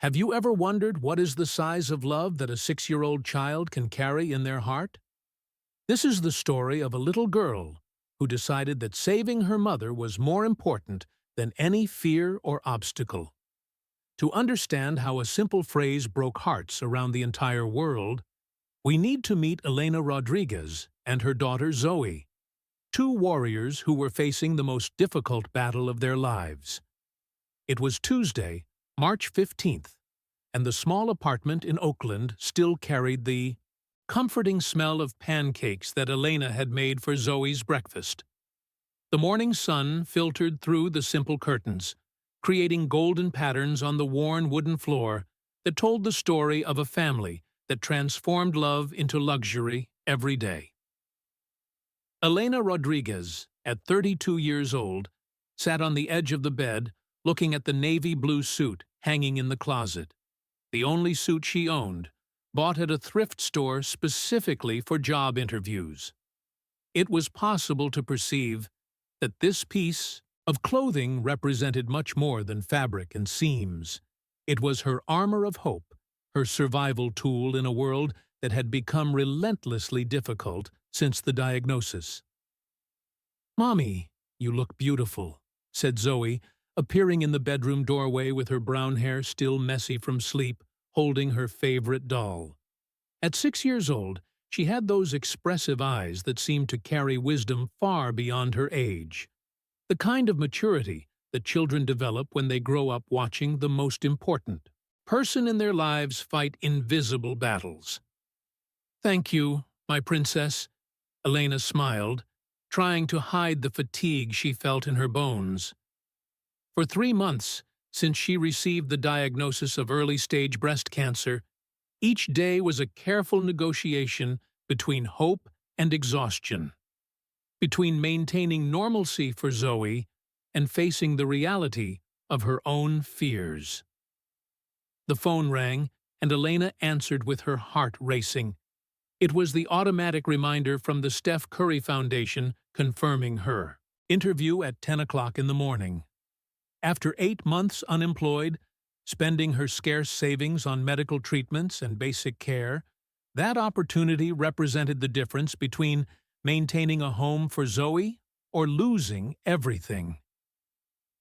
Have you ever wondered what is the size of love that a 6-year-old child can carry in their heart? This is the story of a little girl who decided that saving her mother was more important than any fear or obstacle. To understand how a simple phrase broke hearts around the entire world, we need to meet Elena Rodriguez and her daughter Zoe, two warriors who were facing the most difficult battle of their lives. It was Tuesday, March 15th, and the small apartment in Oakland still carried the comforting smell of pancakes that Elena had made for Zoe's breakfast. The morning sun filtered through the simple curtains, creating golden patterns on the worn wooden floor that told the story of a family that transformed love into luxury every day. Elena Rodriguez, at 32 years old, sat on the edge of the bed looking at the navy blue suit hanging in the closet, the only suit she owned, bought at a thrift store specifically for job interviews. It was possible to perceive that this piece of clothing represented much more than fabric and seams. It was her armor of hope, her survival tool in a world that had become relentlessly difficult since the diagnosis. "Mommy, you look beautiful," said Zoe, appearing in the bedroom doorway with her brown hair still messy from sleep, holding her favorite doll. At 6 years old, she had those expressive eyes that seemed to carry wisdom far beyond her age, the kind of maturity that children develop when they grow up watching the most important person in their lives fight invisible battles. "Thank you, my princess," Elena smiled, trying to hide the fatigue she felt in her bones. For 3 months, since she received the diagnosis of early-stage breast cancer, each day was a careful negotiation between hope and exhaustion, between maintaining normalcy for Zoe and facing the reality of her own fears. The phone rang, and Elena answered with her heart racing. It was the automatic reminder from the Steph Curry Foundation confirming her interview at 10 o'clock in the morning. After 8 months unemployed, spending her scarce savings on medical treatments and basic care, that opportunity represented the difference between maintaining a home for Zoe or losing everything.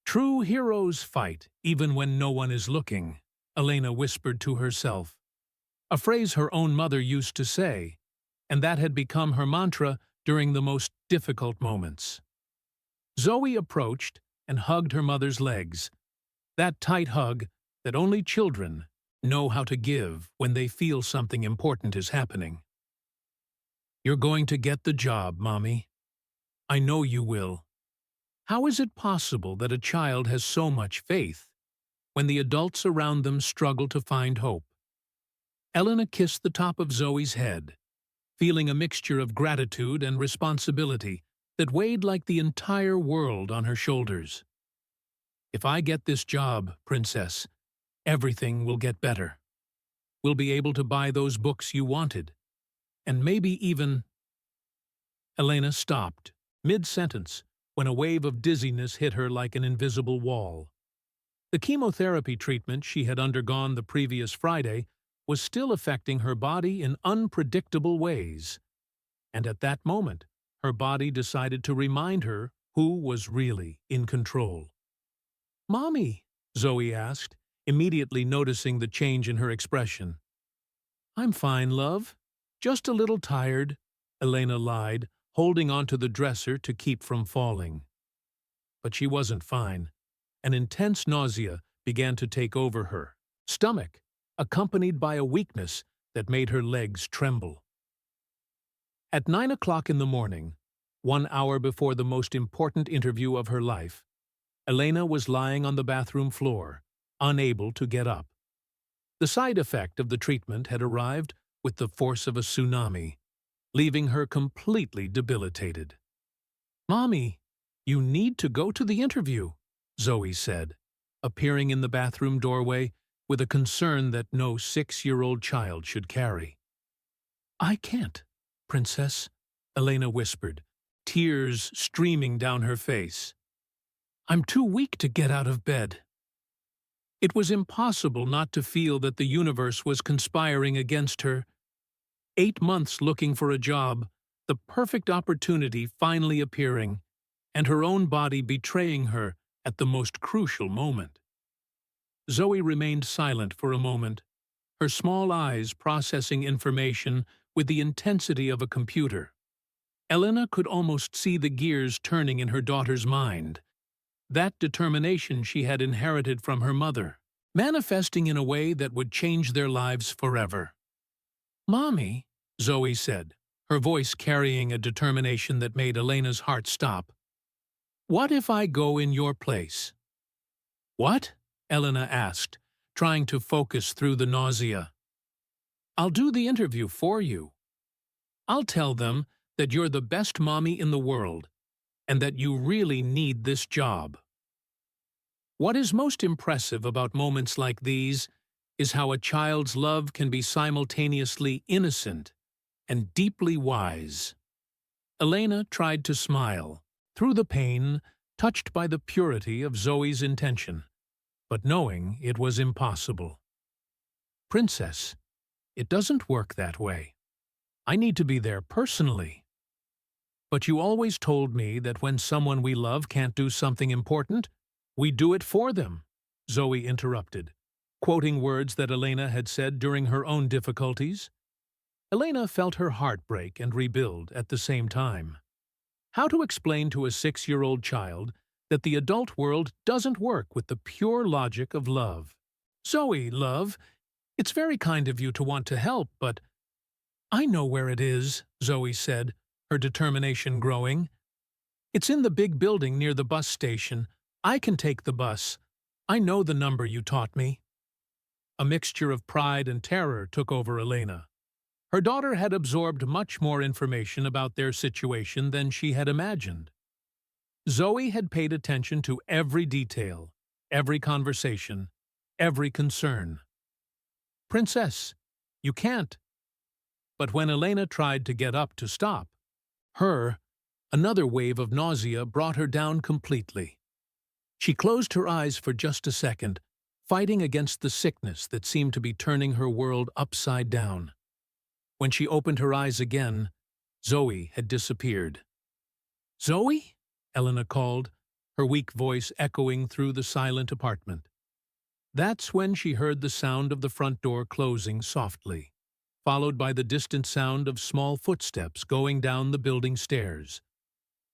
"True heroes fight even when no one is looking," Elena whispered to herself, a phrase her own mother used to say, and that had become her mantra during the most difficult moments. Zoe approached and hugged her mother's legs, that tight hug that only children know how to give when they feel something important is happening. "You're going to get the job, Mommy. I know you will." How is it possible that a child has so much faith when the adults around them struggle to find hope? Elena kissed the top of Zoe's head, feeling a mixture of gratitude and responsibility that weighed like the entire world on her shoulders. "If I get this job, Princess, everything will get better. We'll be able to buy those books you wanted, and maybe even—" Elena stopped, mid-sentence, when a wave of dizziness hit her like an invisible wall. The chemotherapy treatment she had undergone the previous Friday was still affecting her body in unpredictable ways, and at that moment, her body decided to remind her who was really in control. "Mommy," Zoe asked, immediately noticing the change in her expression. "I'm fine, love. Just a little tired," Elena lied, holding onto the dresser to keep from falling. But she wasn't fine. An intense nausea began to take over her stomach, accompanied by a weakness that made her legs tremble. At 9 o'clock in the morning, 1 hour before the most important interview of her life, Elena was lying on the bathroom floor, unable to get up. The side effect of the treatment had arrived with the force of a tsunami, leaving her completely debilitated. "Mommy, you need to go to the interview," Zoe said, appearing in the bathroom doorway with a concern that no 6-year-old child should carry. "I can't, Princess," Elena whispered, tears streaming down her face. "I'm too weak to get out of bed." It was impossible not to feel that the universe was conspiring against her. 8 months looking for a job, the perfect opportunity finally appearing, and her own body betraying her at the most crucial moment. Zoe remained silent for a moment, her small eyes processing information with the intensity of a computer. Elena could almost see the gears turning in her daughter's mind, that determination she had inherited from her mother, manifesting in a way that would change their lives forever. "Mommy," Zoe said, her voice carrying a determination that made Elena's heart stop. "What if I go in your place?" "What?" Elena asked, trying to focus through the nausea. "I'll do the interview for you. I'll tell them that you're the best mommy in the world and that you really need this job." What is most impressive about moments like these is how a child's love can be simultaneously innocent and deeply wise. Elena tried to smile, through the pain, touched by the purity of Zoe's intention, but knowing it was impossible. "Princess, it doesn't work that way. I need to be there personally." "But you always told me that when someone we love can't do something important, we do it for them," Zoe interrupted, quoting words that Elena had said during her own difficulties. Elena felt her heart break and rebuild at the same time. How to explain to a 6-year-old child that the adult world doesn't work with the pure logic of love? "Zoe, love, it's very kind of you to want to help, but—" "I know where it is," Zoe said, her determination growing. "It's in the big building near the bus station. I can take the bus. I know the number you taught me." A mixture of pride and terror took over Elena. Her daughter had absorbed much more information about their situation than she had imagined. Zoe had paid attention to every detail, every conversation, every concern. "Princess, you can't." But when Elena tried to get up to stop, another wave of nausea brought her down completely. She closed her eyes for just a second, fighting against the sickness that seemed to be turning her world upside down. When she opened her eyes again, Zoe had disappeared. "Zoe?" Elena called, her weak voice echoing through the silent apartment. That's when she heard the sound of the front door closing softly, followed by the distant sound of small footsteps going down the building stairs.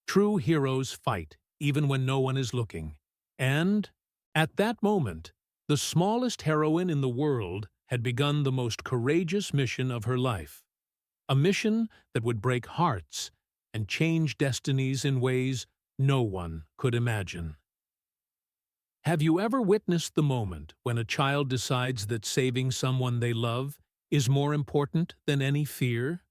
True heroes fight, even when no one is looking. And, at that moment, the smallest heroine in the world had begun the most courageous mission of her life. A mission that would break hearts and change destinies in ways no one could imagine. Have you ever witnessed the moment when a child decides that saving someone they love is more important than any fear?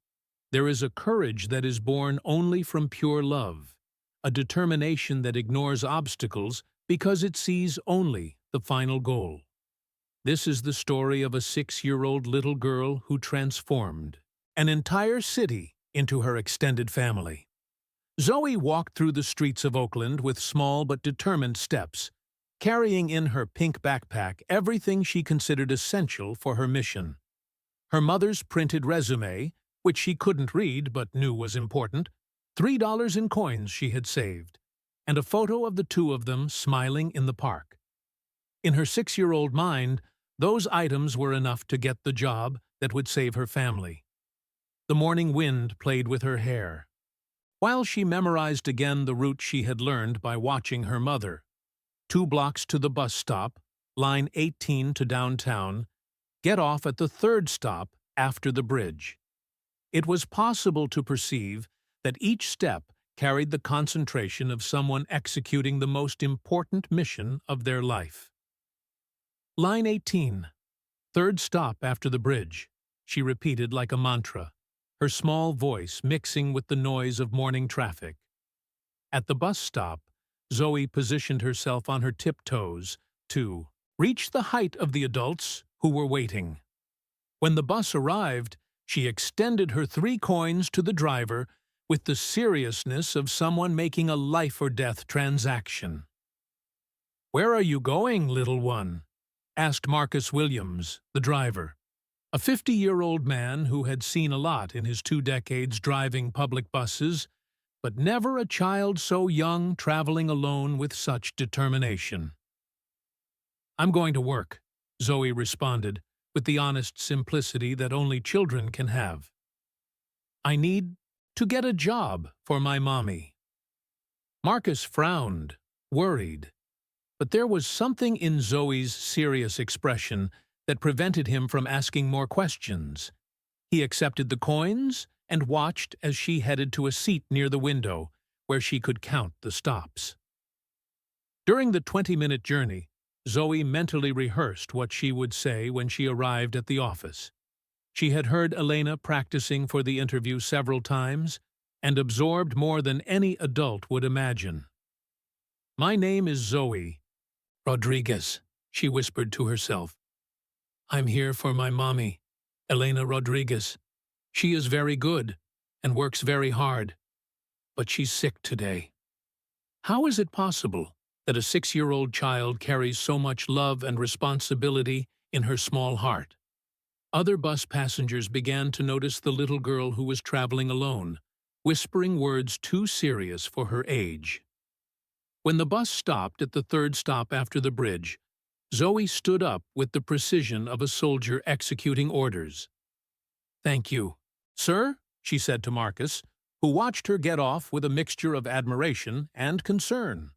There is a courage that is born only from pure love, a determination that ignores obstacles because it sees only the final goal. This is the story of a 6-year-old little girl who transformed an entire city into her extended family. Zoe walked through the streets of Oakland with small but determined steps, carrying in her pink backpack everything she considered essential for her mission. Her mother's printed resume, which she couldn't read but knew was important, $3 in coins she had saved, and a photo of the two of them smiling in the park. In her 6-year-old mind, those items were enough to get the job that would save her family. The morning wind played with her hair, while she memorized again the route she had learned by watching her mother. 2 blocks to the bus stop, line 18 to downtown, get off at the 3rd stop after the bridge. It was possible to perceive that each step carried the concentration of someone executing the most important mission of their life. "Line 18, 3rd stop after the bridge," she repeated like a mantra, her small voice mixing with the noise of morning traffic. At the bus stop, Zoe positioned herself on her tiptoes to reach the height of the adults who were waiting. When the bus arrived, she extended her 3 coins to the driver with the seriousness of someone making a life-or-death transaction. "Where are you going, little one?" asked Marcus Williams, the driver, a 50-year-old man who had seen a lot in his 2 decades driving public buses, but never a child so young traveling alone with such determination. "I'm going to work," Zoe responded, with the honest simplicity that only children can have. "I need to get a job for my mommy." Marcus frowned, worried, but there was something in Zoe's serious expression that prevented him from asking more questions. He accepted the coins and watched as she headed to a seat near the window, where she could count the stops. During the 20-minute journey, Zoe mentally rehearsed what she would say when she arrived at the office. She had heard Elena practicing for the interview several times and absorbed more than any adult would imagine. "My name is Zoe Rodriguez," she whispered to herself. "I'm here for my mommy, Elena Rodriguez. She is very good and works very hard, but she's sick today." How is it possible that a 6-year-old child carries so much love and responsibility in her small heart? Other bus passengers began to notice the little girl who was traveling alone, whispering words too serious for her age. When the bus stopped at the 3rd stop after the bridge, Zoe stood up with the precision of a soldier executing orders. "Thank you, sir," she said to Marcus, who watched her get off with a mixture of admiration and concern.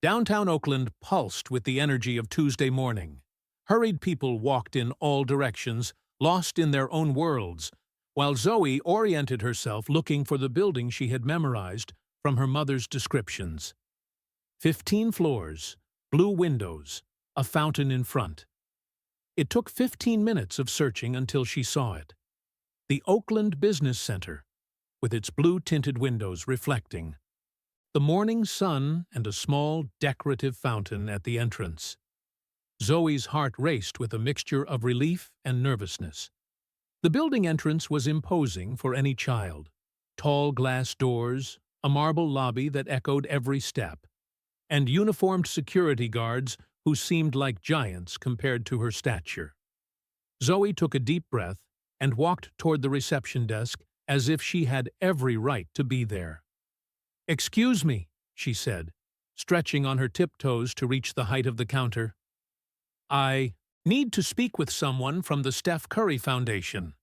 Downtown Oakland pulsed with the energy of Tuesday morning. Hurried people walked in all directions, lost in their own worlds, while Zoe oriented herself looking for the building she had memorized from her mother's descriptions. 15 floors, blue windows, a fountain in front. It took 15 minutes of searching until she saw it. The Oakland Business Center, with its blue-tinted windows reflecting. The morning sun and a small, decorative fountain at the entrance. Zoe's heart raced with a mixture of relief and nervousness. The building entrance was imposing for any child. Tall glass doors, a marble lobby that echoed every step, and uniformed security guards who seemed like giants compared to her stature. Zoe took a deep breath and walked toward the reception desk as if she had every right to be there. "Excuse me," she said, stretching on her tiptoes to reach the height of the counter. "I need to speak with someone from the Steph Curry Foundation."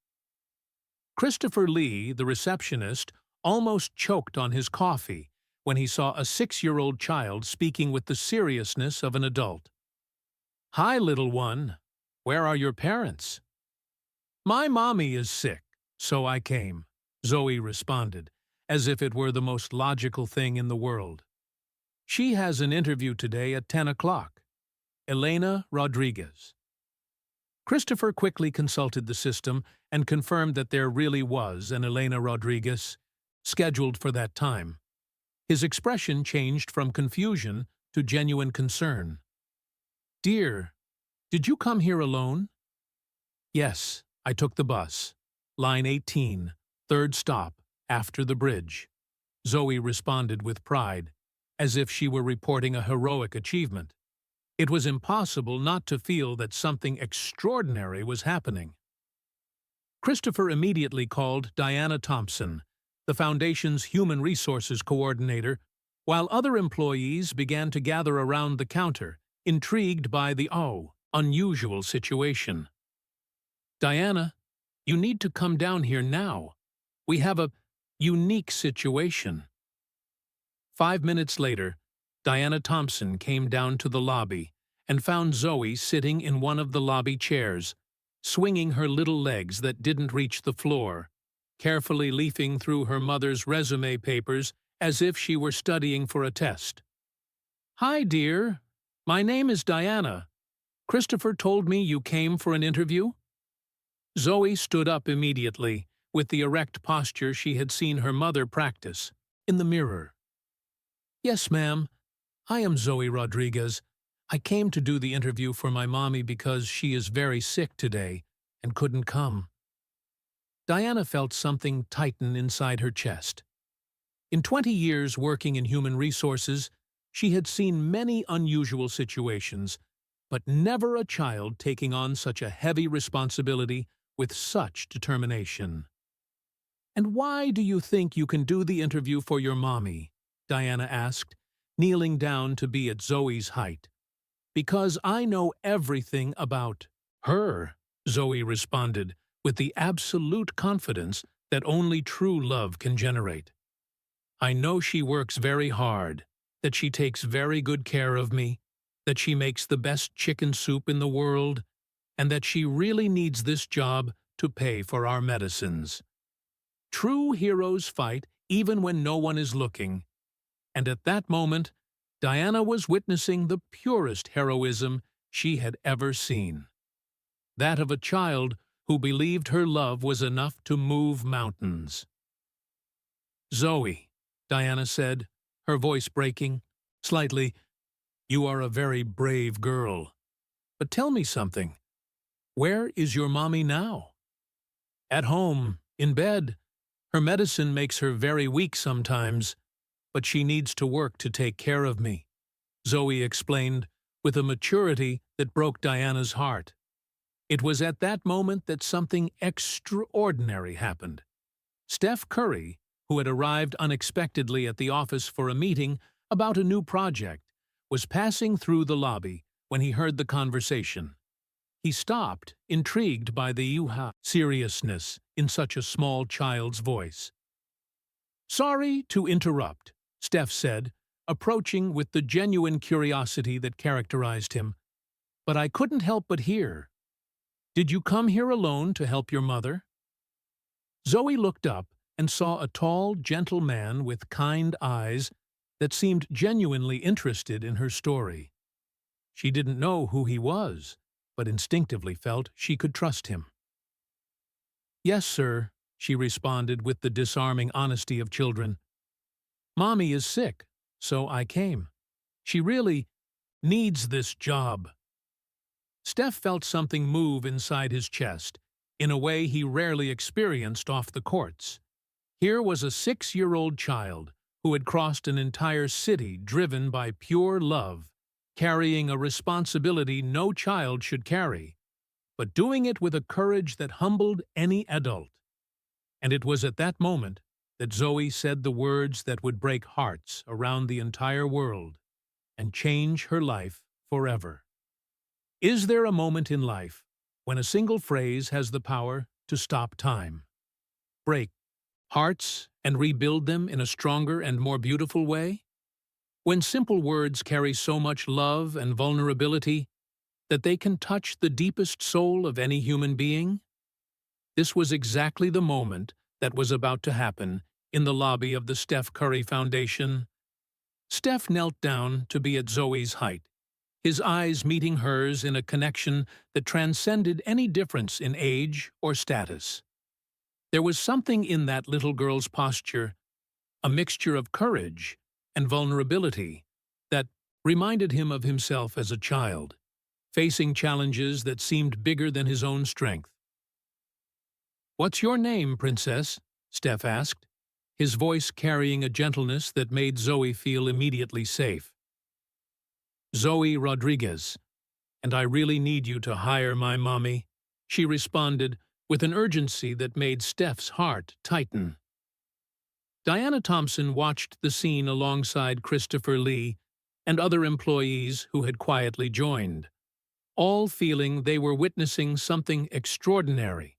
Christopher Lee, the receptionist, almost choked on his coffee when he saw a 6-year-old child speaking with the seriousness of an adult. "Hi, little one. Where are your parents?" "My mommy is sick, so I came," Zoe responded, as if it were the most logical thing in the world. "She has an interview today at 10 o'clock. Elena Rodriguez." Christopher quickly consulted the system and confirmed that there really was an Elena Rodriguez scheduled for that time. His expression changed from confusion to genuine concern. "Dear, did you come here alone?" "Yes, I took the bus. Line 18, 3rd stop, after the bridge," Zoe responded with pride, as if she were reporting a heroic achievement. It was impossible not to feel that something extraordinary was happening. Christopher immediately called Diana Thompson, the Foundation's Human Resources Coordinator, while other employees began to gather around the counter, intrigued by the unusual situation. "Diana, you need to come down here now. We have a unique situation." 5 minutes later, Diana Thompson came down to the lobby and found Zoe sitting in one of the lobby chairs, swinging her little legs that didn't reach the floor, carefully leafing through her mother's resume papers as if she were studying for a test. "Hi, dear. My name is Diana. Christopher told me you came for an interview?" Zoe stood up immediately, with the erect posture she had seen her mother practice, in the mirror. "Yes, ma'am. I am Zoe Rodriguez. I came to do the interview for my mommy because she is very sick today and couldn't come." Diana felt something tighten inside her chest. In 20 years working in human resources, she had seen many unusual situations, but never a child taking on such a heavy responsibility with such determination. "And why do you think you can do the interview for your mommy?" Diana asked, kneeling down to be at Zoe's height. "Because I know everything about her," Zoe responded, with the absolute confidence that only true love can generate. "I know she works very hard, that she takes very good care of me, that she makes the best chicken soup in the world, and that she really needs this job to pay for our medicines. True heroes fight even when no one is looking." And at that moment, Diana was witnessing the purest heroism she had ever seen. That of a child who believed her love was enough to move mountains. "Zoe," Diana said, her voice breaking slightly, "you are a very brave girl. But tell me something. Where is your mommy now?" "At home, in bed. Her medicine makes her very weak sometimes, but she needs to work to take care of me," Zoe explained with a maturity that broke Diana's heart. It was at that moment that something extraordinary happened. Steph Curry, who had arrived unexpectedly at the office for a meeting about a new project, was passing through the lobby when he heard the conversation. He stopped, intrigued by the seriousness in such a small child's voice. "Sorry to interrupt," Steph said, approaching with the genuine curiosity that characterized him, "but I couldn't help but hear. Did you come here alone to help your mother?" Zoe looked up and saw a tall, gentle man with kind eyes that seemed genuinely interested in her story. She didn't know who he was, but instinctively felt she could trust him. "Yes, sir," she responded with the disarming honesty of children. "Mommy is sick, so I came. She really needs this job." Steph felt something move inside his chest, in a way he rarely experienced off the courts. Here was a 6-year-old child who had crossed an entire city driven by pure love, carrying a responsibility no child should carry, but doing it with a courage that humbled any adult. And it was at that moment that Zoe said the words that would break hearts around the entire world and change her life forever. Is there a moment in life when a single phrase has the power to stop time, break hearts, and rebuild them in a stronger and more beautiful way? When simple words carry so much love and vulnerability that they can touch the deepest soul of any human being? This was exactly the moment that was about to happen in the lobby of the Steph Curry Foundation. Steph knelt down to be at Zoe's height, his eyes meeting hers in a connection that transcended any difference in age or status. There was something in that little girl's posture, a mixture of courage and vulnerability, that reminded him of himself as a child, facing challenges that seemed bigger than his own strength. "What's your name, Princess?" Steph asked, his voice carrying a gentleness that made Zoe feel immediately safe. "Zoe Rodriguez, and I really need you to hire my mommy," she responded with an urgency that made Steph's heart tighten. Diana Thompson watched the scene alongside Christopher Lee and other employees who had quietly joined, all feeling they were witnessing something extraordinary.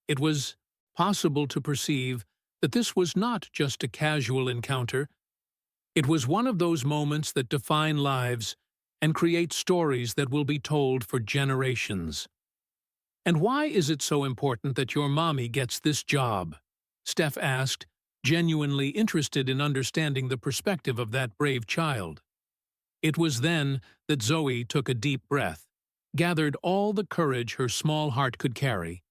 It was possible to perceive that this was not just a casual encounter. It was one of those moments that define lives and create stories that will be told for generations. "And why is it so important that your mommy gets this job?" Steph asked, genuinely interested in understanding the perspective of that brave child. It was then that Zoe took a deep breath, gathered all the courage her small heart could carry,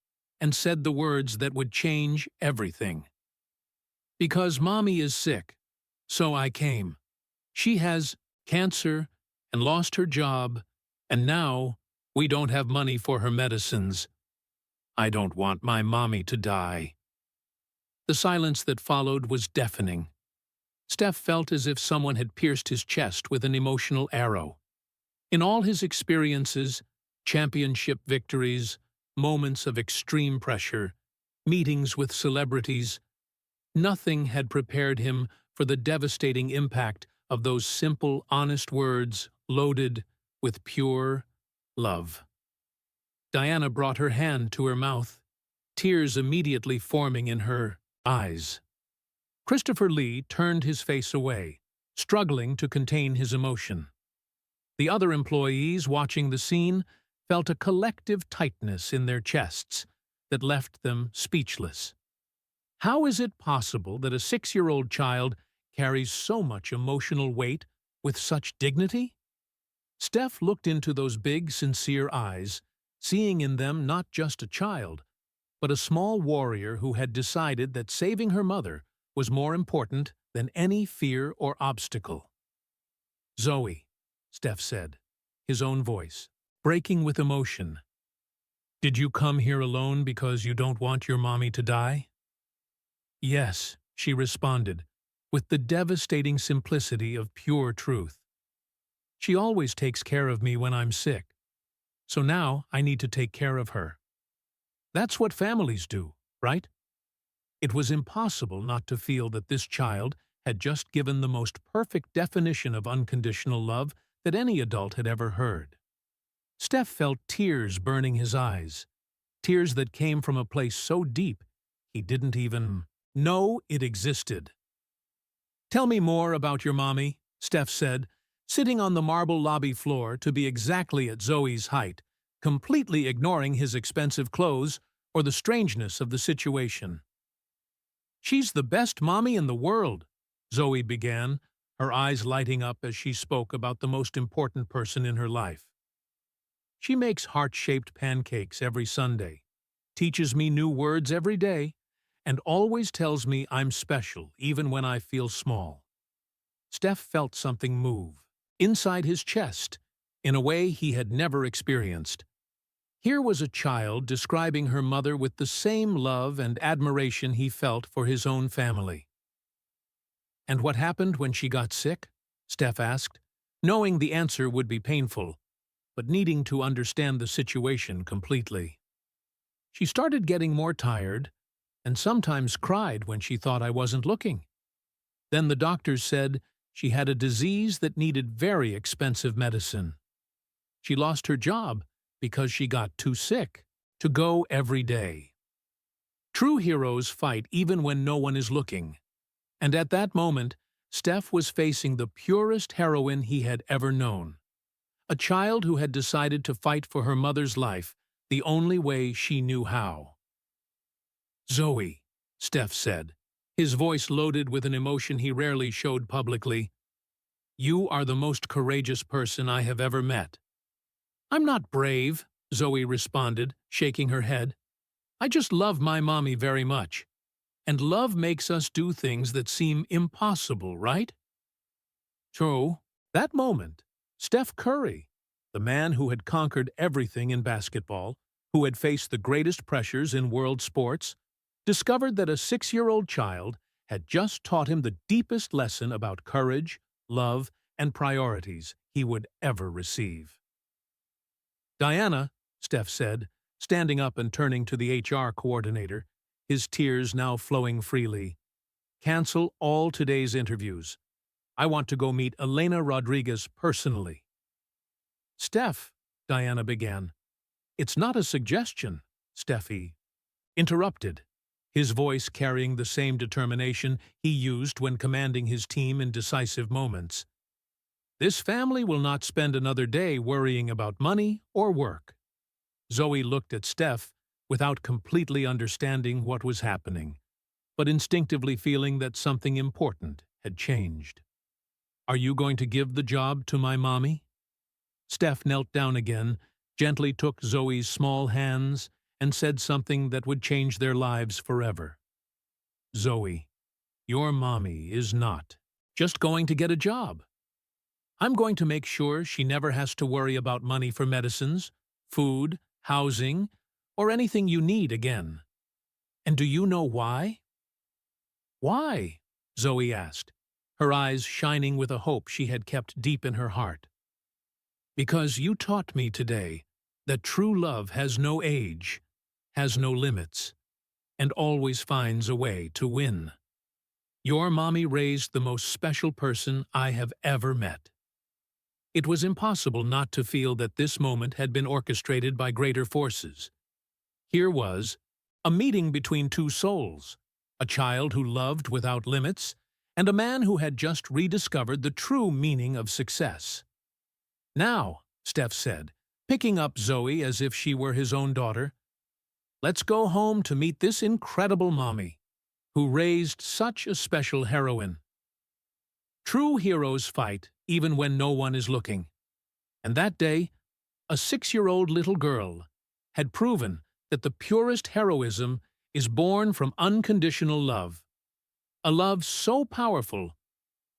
and said the words that would change everything. "Because Mommy is sick, so I came. She has cancer and lost her job, and now we don't have money for her medicines. I don't want my mommy to die." The silence that followed was deafening. Steph felt as if someone had pierced his chest with an emotional arrow. In all his experiences, championship victories, moments of extreme pressure, meetings with celebrities, nothing had prepared him for the devastating impact of those simple, honest words loaded with pure love. Diana brought her hand to her mouth, tears immediately forming in her eyes. Christopher Lee turned his face away, struggling to contain his emotion. The other employees watching the scene felt a collective tightness in their chests that left them speechless. How is it possible that a 6-year-old child carries so much emotional weight with such dignity? Steph looked into those big, sincere eyes, seeing in them not just a child, but a small warrior who had decided that saving her mother was more important than any fear or obstacle. "Zoe," Steph said, his own voice, breaking with emotion. "Did you come here alone because you don't want your mommy to die?" "Yes," she responded, with the devastating simplicity of pure truth. "She always takes care of me when I'm sick, so now I need to take care of her. That's what families do, right?" It was impossible not to feel that this child had just given the most perfect definition of unconditional love that any adult had ever heard. Steph felt tears burning his eyes, tears that came from a place so deep he didn't even know it existed. "Tell me more about your mommy," Steph said, sitting on the marble lobby floor to be exactly at Zoe's height, completely ignoring his expensive clothes or the strangeness of the situation. "She's the best mommy in the world," Zoe began, her eyes lighting up as she spoke about the most important person in her life. "She makes heart-shaped pancakes every Sunday, teaches me new words every day, and always tells me I'm special even when I feel small." Steph felt something move inside his chest in a way he had never experienced. Here was a child describing her mother with the same love and admiration he felt for his own family. "And what happened when she got sick?" Steph asked, knowing the answer would be painful, but needing to understand the situation completely. "She started getting more tired, and sometimes cried when she thought I wasn't looking. Then the doctors said she had a disease that needed very expensive medicine. She lost her job because she got too sick to go every day." True heroes fight even when no one is looking, and at that moment, Steph was facing the purest heroine he had ever known. A child who had decided to fight for her mother's life the only way she knew how. "Zoe," Steph said, his voice loaded with an emotion he rarely showed publicly, "you are the most courageous person I have ever met." "I'm not brave," Zoe responded, shaking her head. "I just love my mommy very much. And love makes us do things that seem impossible, right?" True. That moment, Steph Curry, the man who had conquered everything in basketball, who had faced the greatest pressures in world sports, discovered that a 6-year-old child had just taught him the deepest lesson about courage, love, and priorities he would ever receive. "Diana," Steph said, standing up and turning to the HR coordinator, his tears now flowing freely, "cancel all today's interviews. I want to go meet Elena Rodriguez personally." "Steph," Diana began. "It's not a suggestion," Steffi interrupted, his voice carrying the same determination he used when commanding his team in decisive moments. "This family will not spend another day worrying about money or work." Zoe looked at Steph without completely understanding what was happening, but instinctively feeling that something important had changed. "Are you going to give the job to my mommy?" Steph knelt down again, gently took Zoe's small hands, and said something that would change their lives forever. "Zoe, your mommy is not just going to get a job. I'm going to make sure she never has to worry about money for medicines, food, housing, or anything you need again. And do you know why?" "Why?" Zoe asked, her eyes shining with a hope she had kept deep in her heart. because you taught me today that true love has no age, has no limits, and always finds a way to win. Your mommy raised the most special person I have ever met. It was impossible not to feel that this moment had been orchestrated by greater forces. Here was a meeting between two souls, a child who loved without limits, and a man who had just rediscovered the true meaning of success. Now, Steph said, picking up Zoe as if she were his own daughter, let's go home to meet this incredible mommy, who raised such a special heroine. True heroes fight even when no one is looking. And that day, a 6-year-old little girl had proven that the purest heroism is born from unconditional love, a love so powerful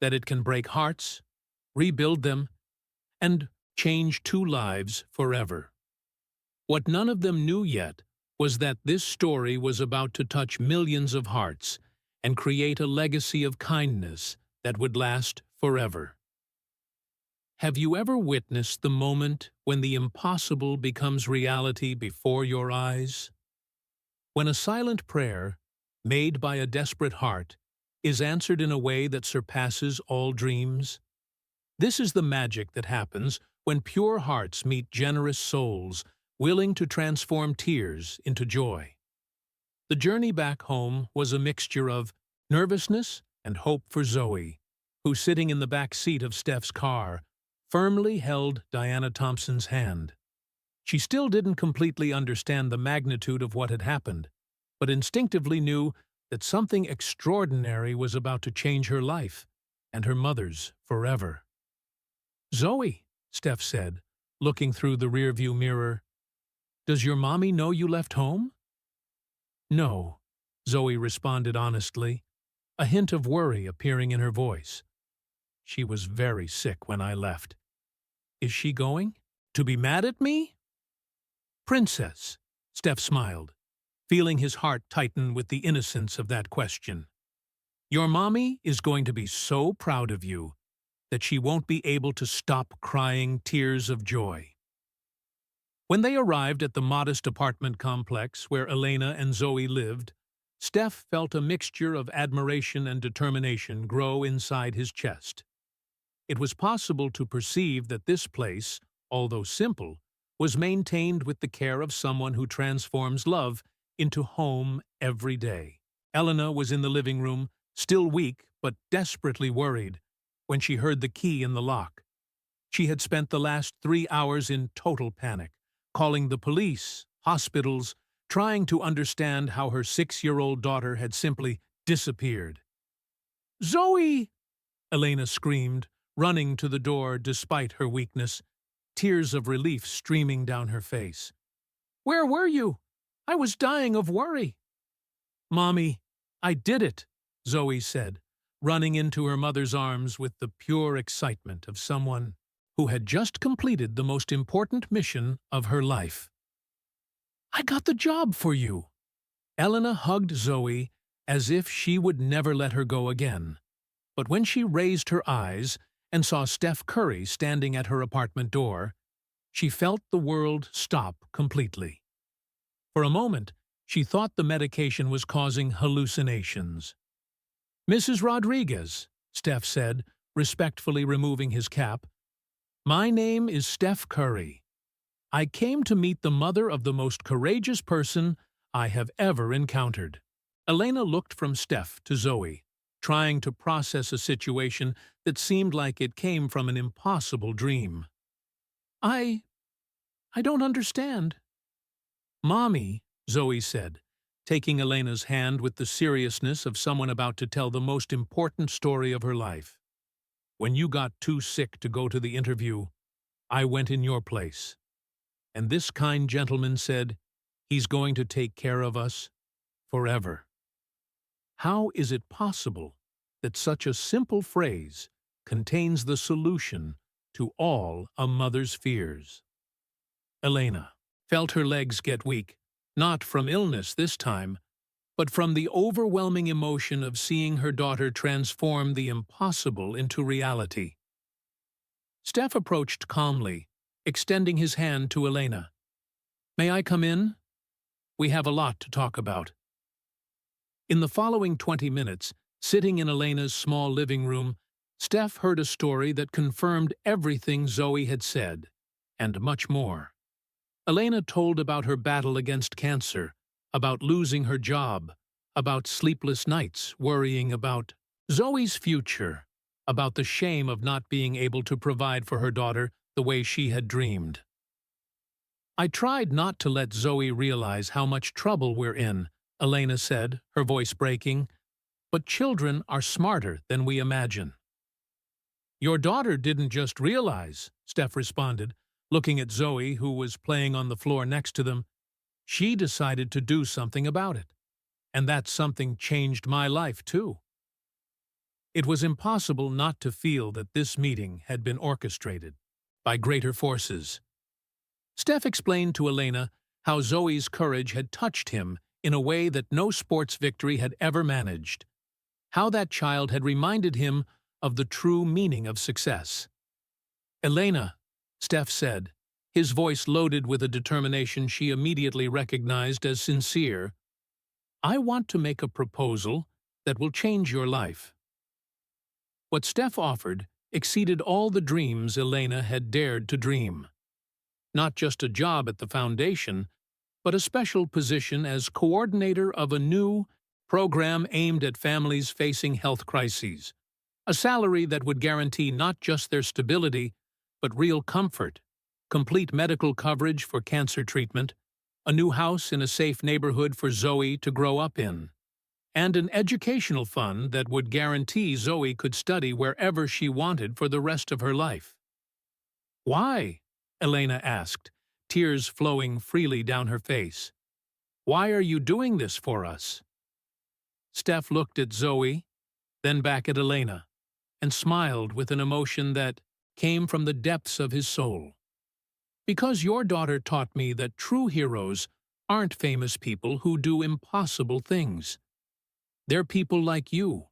that it can break hearts, rebuild them, and change two lives forever. What none of them knew yet was that this story was about to touch millions of hearts and create a legacy of kindness that would last forever. Have you ever witnessed the moment when the impossible becomes reality before your eyes? When a silent prayer, made by a desperate heart, is answered in a way that surpasses all dreams? This is the magic that happens when pure hearts meet generous souls, willing to transform tears into joy. The journey back home was a mixture of nervousness and hope for Zoe, who, sitting in the back seat of Steph's car, firmly held Diana Thompson's hand. She still didn't completely understand the magnitude of what had happened, but instinctively knew that something extraordinary was about to change her life and her mother's forever. "Zoe," Steph said, looking through the rearview mirror, "does your mommy know you left home?" "No," Zoe responded honestly, a hint of worry appearing in her voice. "She was very sick when I left. Is she going to be mad at me?" "Princess," Steph smiled, feeling his heart tighten with the innocence of that question. "Your mommy is going to be so proud of you that she won't be able to stop crying tears of joy." When they arrived at the modest apartment complex where Elena and Zoe lived, Steph felt a mixture of admiration and determination grow inside his chest. It was possible to perceive that this place, although simple, was maintained with the care of someone who transforms love into home every day. Elena was in the living room, still weak but desperately worried, when she heard the key in the lock. She had spent the last 3 hours in total panic, calling the police, hospitals, trying to understand how her 6-year-old daughter had simply disappeared. "Zoe!" Elena screamed, running to the door despite her weakness, tears of relief streaming down her face. "Where were you? I was dying of worry." "Mommy, I did it," Zoe said, running into her mother's arms with the pure excitement of someone who had just completed the most important mission of her life. "I got the job for you." Elena hugged Zoe as if she would never let her go again. But when she raised her eyes and saw Steph Curry standing at her apartment door, she felt the world stop completely. For a moment, she thought the medication was causing hallucinations. "Mrs. Rodriguez," Steph said, respectfully removing his cap, "my name is Steph Curry. I came to meet the mother of the most courageous person I have ever encountered." Elena looked from Steph to Zoe, trying to process a situation that seemed like it came from an impossible dream. I don't understand." "Mommy," Zoe said, taking Elena's hand with the seriousness of someone about to tell the most important story of her life. "When you got too sick to go to the interview, I went in your place. And this kind gentleman said, he's going to take care of us forever." How is it possible that such a simple phrase contains the solution to all a mother's fears? Elena felt her legs get weak, not from illness this time, but from the overwhelming emotion of seeing her daughter transform the impossible into reality. Steph approached calmly, extending his hand to Elena. "May I come in? We have a lot to talk about." In the following 20 minutes, sitting in Elena's small living room, Steph heard a story that confirmed everything Zoe had said, and much more. Elena told about her battle against cancer, about losing her job, about sleepless nights worrying about Zoe's future, about the shame of not being able to provide for her daughter the way she had dreamed. "I tried not to let Zoe realize how much trouble we're in," Elena said, her voice breaking, "but children are smarter than we imagine." "Your daughter didn't just realize," Steph responded, looking at Zoe, who was playing on the floor next to them. "She decided to do something about it. And that something changed my life, too." It was impossible not to feel that this meeting had been orchestrated by greater forces. Steph explained to Elena how Zoe's courage had touched him in a way that no sports victory had ever managed, how that child had reminded him of the true meaning of success. "Elena," Steph said, his voice loaded with a determination she immediately recognized as sincere, "I want to make a proposal that will change your life." What Steph offered exceeded all the dreams Elena had dared to dream. Not just a job at the foundation, but a special position as coordinator of a new program aimed at families facing health crises, a salary that would guarantee not just their stability, but real comfort, complete medical coverage for cancer treatment, a new house in a safe neighborhood for Zoe to grow up in, and an educational fund that would guarantee Zoe could study wherever she wanted for the rest of her life. "Why?" Elena asked, tears flowing freely down her face. "Why are you doing this for us?" Steph looked at Zoe, then back at Elena, and smiled with an emotion that came from the depths of his soul. "Because your daughter taught me that true heroes aren't famous people who do impossible things. They're people like you,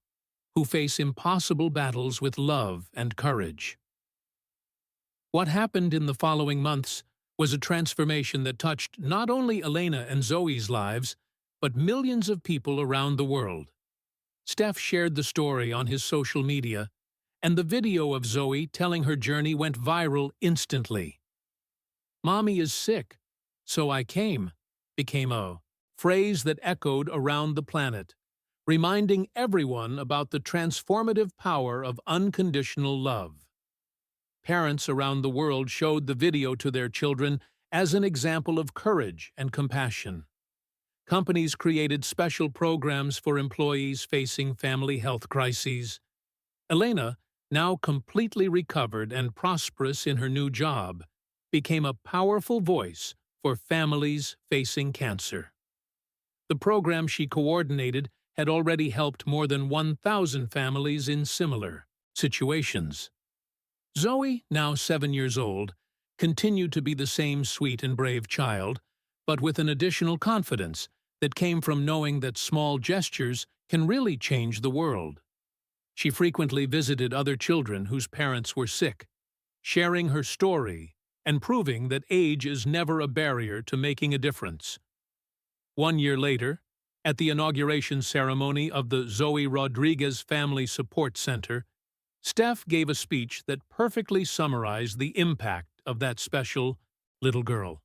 who face impossible battles with love and courage." What happened in the following months was a transformation that touched not only Elena and Zoe's lives, but millions of people around the world. Steph shared the story on his social media, and the video of Zoe telling her journey went viral instantly. "Mommy is sick, so I came," became a phrase that echoed around the planet, reminding everyone about the transformative power of unconditional love. Parents around the world showed the video to their children as an example of courage and compassion. Companies created special programs for employees facing family health crises. Elena, now completely recovered and prosperous in her new job, became a powerful voice for families facing cancer. The program she coordinated had already helped more than 1,000 families in similar situations. Zoe, now 7 years old, continued to be the same sweet and brave child, but with an additional confidence that came from knowing that small gestures can really change the world. She frequently visited other children whose parents were sick, sharing her story and proving that age is never a barrier to making a difference. 1 year later, at the inauguration ceremony of the Zoe Rodriguez Family Support Center, Steph gave a speech that perfectly summarized the impact of that special little girl.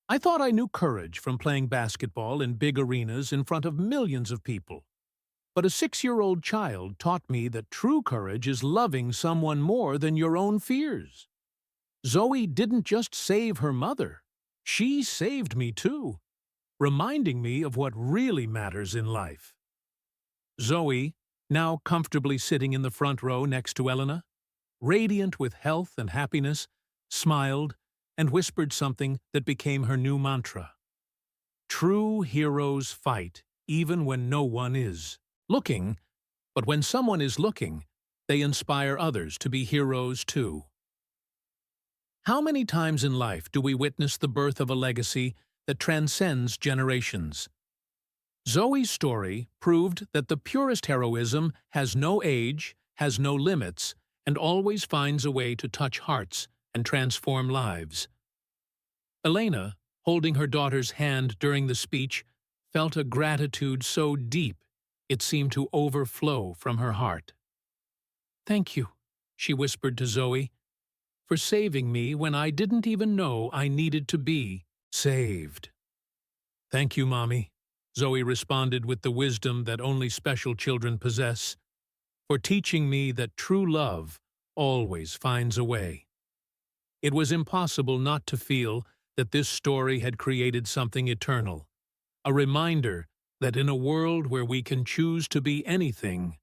"I thought I knew courage from playing basketball in big arenas in front of millions of people. But a 6-year-old child taught me that true courage is loving someone more than your own fears. Zoe didn't just save her mother, she saved me too, reminding me of what really matters in life." Zoe, now comfortably sitting in the front row next to Elena, radiant with health and happiness, smiled and whispered something that became her new mantra. "True heroes fight even when no one is looking, but when someone is looking, they inspire others to be heroes too." How many times in life do we witness the birth of a legacy that transcends generations? Zoe's story proved that the purest heroism has no age, has no limits, and always finds a way to touch hearts and transform lives. Elena, holding her daughter's hand during the speech, felt a gratitude so deep it seemed to overflow from her heart. "Thank you," she whispered to Zoe, "for saving me when I didn't even know I needed to be saved." "Thank you, Mommy," Zoe responded with the wisdom that only special children possess, "for teaching me that true love always finds a way." It was impossible not to feel that this story had created something eternal, a reminder that in a world where we can choose to be anything,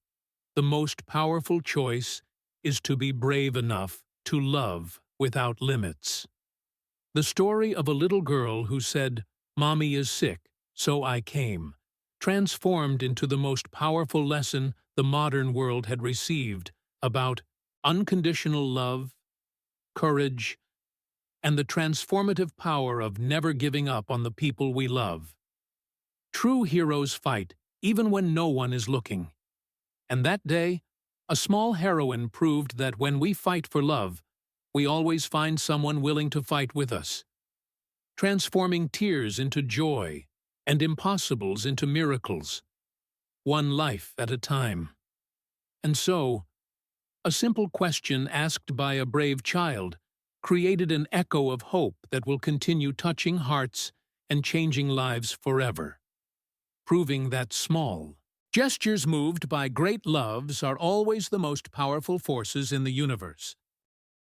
the most powerful choice is to be brave enough to love without limits. The story of a little girl who said, "Mommy is sick, so I came," transformed into the most powerful lesson the modern world had received about unconditional love, courage, and the transformative power of never giving up on the people we love. True heroes fight, even when no one is looking. And that day, a small heroine proved that when we fight for love, we always find someone willing to fight with us, transforming tears into joy and impossibles into miracles, one life at a time. And so, a simple question asked by a brave child created an echo of hope that will continue touching hearts and changing lives forever, proving that small gestures moved by great loves are always the most powerful forces in the universe.